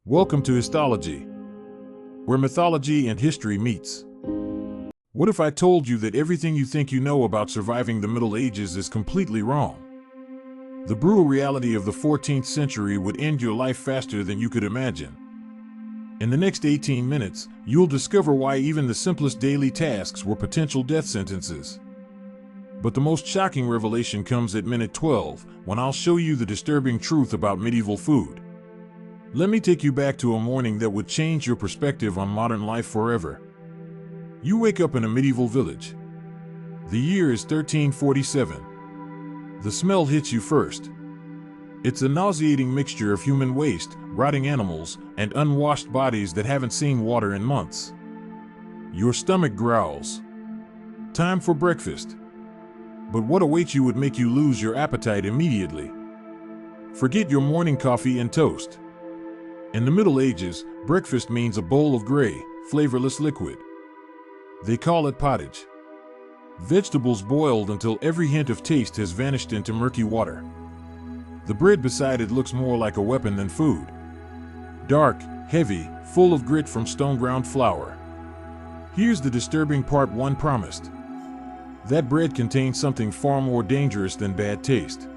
Welcome to Histology, where mythology and history meets. What if I told you that everything you think you know about surviving the Middle Ages is completely wrong? The brutal reality of the 14th century would end your life faster than you could imagine. In the next 18 minutes, you'll discover why even the simplest daily tasks were potential death sentences. But the most shocking revelation comes at minute 12, when I'll show you the disturbing truth about medieval food. Let me take you back to a morning that would change your perspective on modern life forever. You wake up in a medieval village. The year is 1347. The smell hits you first. It's a nauseating mixture of human waste, rotting animals, and unwashed bodies that haven't seen water in months. Your stomach growls. Time for breakfast. But what awaits you would make you lose your appetite immediately. Forget your morning coffee and toast. In the Middle Ages, breakfast means a bowl of gray, flavorless liquid. They call it pottage. Vegetables boiled until every hint of taste has vanished into murky water. The bread beside it looks more like a weapon than food. Dark, heavy, full of grit from stone-ground flour. Here's the disturbing part one promised. That bread contains something far more dangerous than bad taste.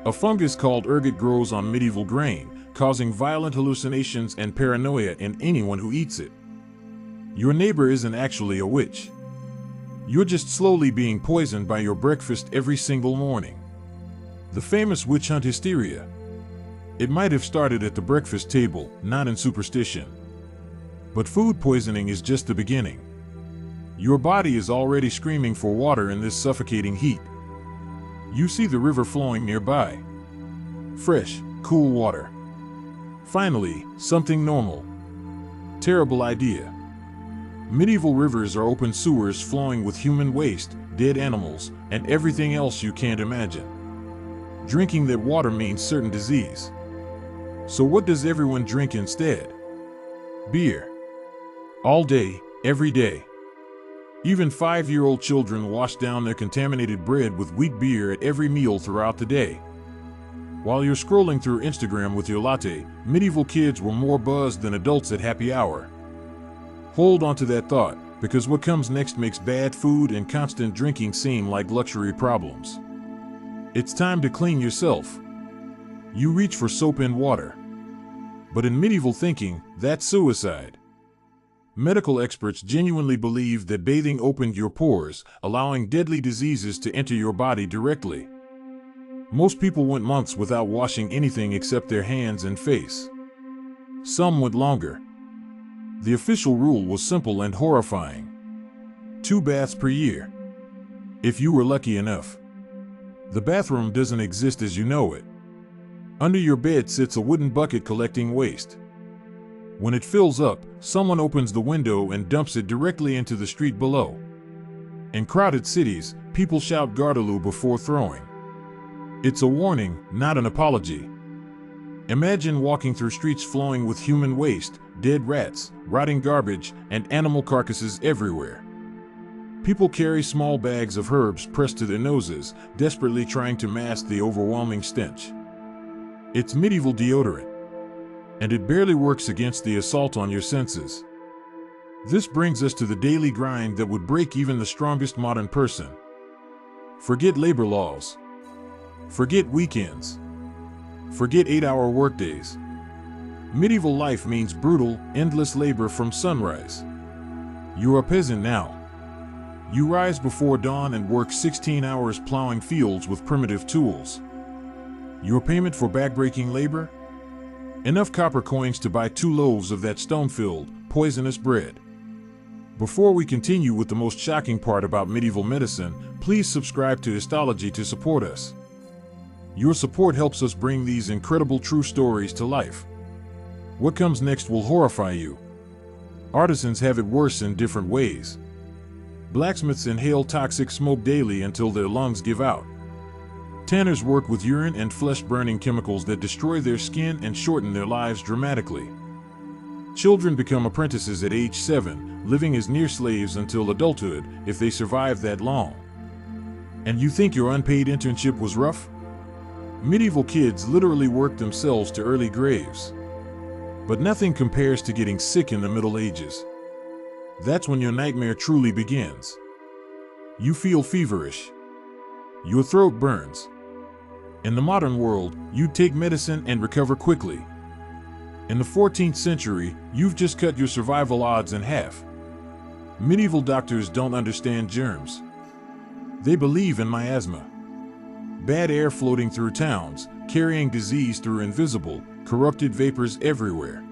A fungus called ergot grows on medieval grain, causing violent hallucinations and paranoia in anyone who eats it. Your neighbor isn't actually a witch. You're just slowly being poisoned by your breakfast every single morning. The famous witch hunt hysteria. It might have started at the breakfast table, not in superstition. But food poisoning is just the beginning. Your body is already screaming for water in this suffocating heat. You see the river flowing nearby. Fresh, cool water. Finally, something normal. Terrible idea. Medieval rivers are open sewers flowing with human waste, dead animals, and everything else you can't imagine. Drinking that water means certain disease. So what does everyone drink instead? Beer. All day, every day. Even 5-year-old children wash down their contaminated bread with wheat beer at every meal throughout the day. While you're scrolling through Instagram with your latte, medieval kids were more buzzed than adults at happy hour. Hold on to that thought, because what comes next makes bad food and constant drinking seem like luxury problems. It's time to clean yourself. You reach for soap and water. But in medieval thinking, that's suicide. Medical experts genuinely believed that bathing opened your pores, allowing deadly diseases to enter your body directly. Most people went months without washing anything except their hands and face. Some went longer. The official rule was simple and horrifying. 2 baths per year. If you were lucky enough. The bathroom doesn't exist as you know it. Under your bed sits a wooden bucket collecting waste. When it fills up, someone opens the window and dumps it directly into the street below. In crowded cities, people shout Gardeloo before throwing. It's a warning, not an apology. Imagine walking through streets flowing with human waste, dead rats, rotting garbage, and animal carcasses everywhere. People carry small bags of herbs pressed to their noses, desperately trying to mask the overwhelming stench. It's medieval deodorant. And it barely works against the assault on your senses. This brings us to the daily grind that would break even the strongest modern person. Forget labor laws. Forget weekends. Forget 8-hour workdays. Medieval life means brutal, endless labor from sunrise. You're a peasant now. You rise before dawn and work 16 hours plowing fields with primitive tools. Your payment for backbreaking labor? Enough copper coins to buy 2 loaves of that stone-filled, poisonous bread. Before we continue with the most shocking part about medieval medicine, please subscribe to Histology to support us. Your support helps us bring these incredible true stories to life. What comes next will horrify you. Artisans have it worse in different ways. Blacksmiths inhale toxic smoke daily until their lungs give out. Tanners work with urine and flesh-burning chemicals that destroy their skin and shorten their lives dramatically. Children become apprentices at age 7, living as near slaves until adulthood, if they survive that long. And you think your unpaid internship was rough? Medieval kids literally worked themselves to early graves. But nothing compares to getting sick in the Middle Ages. That's when your nightmare truly begins. You feel feverish. Your throat burns. In the modern world, you'd take medicine and recover quickly. In the 14th century, you've just cut your survival odds in half. Medieval doctors don't understand germs. They believe in miasma. Bad air floating through towns, carrying disease through invisible, corrupted vapors everywhere.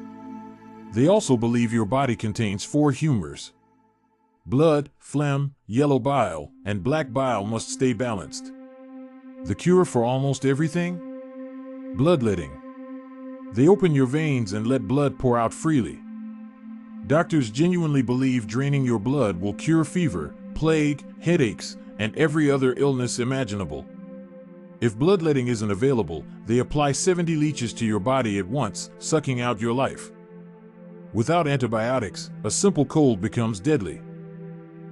They also believe your body contains 4 humours. Blood, phlegm, yellow bile, and black bile must stay balanced. The cure for almost everything? Bloodletting. They open your veins and let blood pour out freely. Doctors genuinely believe draining your blood will cure fever, plague, headaches, and every other illness imaginable. If bloodletting isn't available, they apply 70 leeches to your body at once, sucking out your life. Without antibiotics, a simple cold becomes deadly.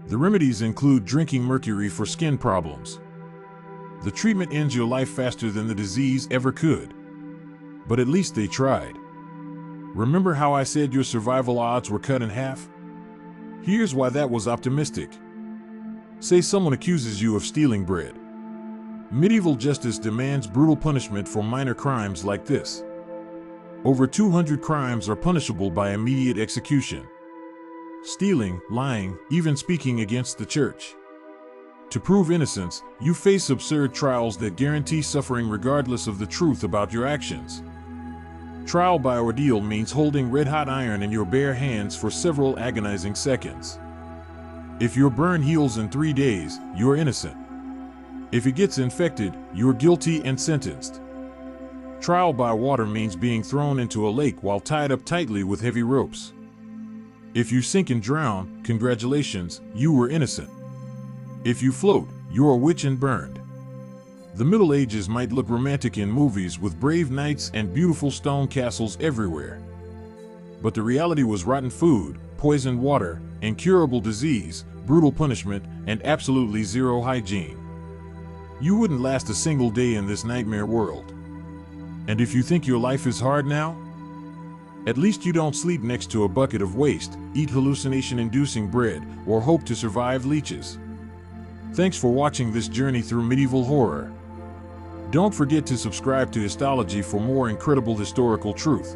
The remedies include drinking mercury for skin problems. The treatment ends your life faster than the disease ever could. But at least they tried. Remember how I said your survival odds were cut in half? Here's why that was optimistic. Say someone accuses you of stealing bread. Medieval justice demands brutal punishment for minor crimes like this. Over 200 crimes are punishable by immediate execution. Stealing, lying, even speaking against the church. To prove innocence, you face absurd trials that guarantee suffering regardless of the truth about your actions. Trial by ordeal means holding red-hot iron in your bare hands for several agonizing seconds. If your burn heals in 3 days, you're innocent. If it gets infected, you're guilty and sentenced. Trial by water means being thrown into a lake while tied up tightly with heavy ropes. If you sink and drown, congratulations, you were innocent. If you float, you're a witch and burned. The Middle Ages might look romantic in movies with brave knights and beautiful stone castles everywhere. But the reality was rotten food, poisoned water, incurable disease, brutal punishment, and absolutely zero hygiene. You wouldn't last a single day in this nightmare world. And if you think your life is hard now, at least you don't sleep next to a bucket of waste, eat hallucination-inducing bread, or hope to survive leeches. Thanks for watching this journey through medieval horror. Don't forget to subscribe to Histology for more incredible historical truth.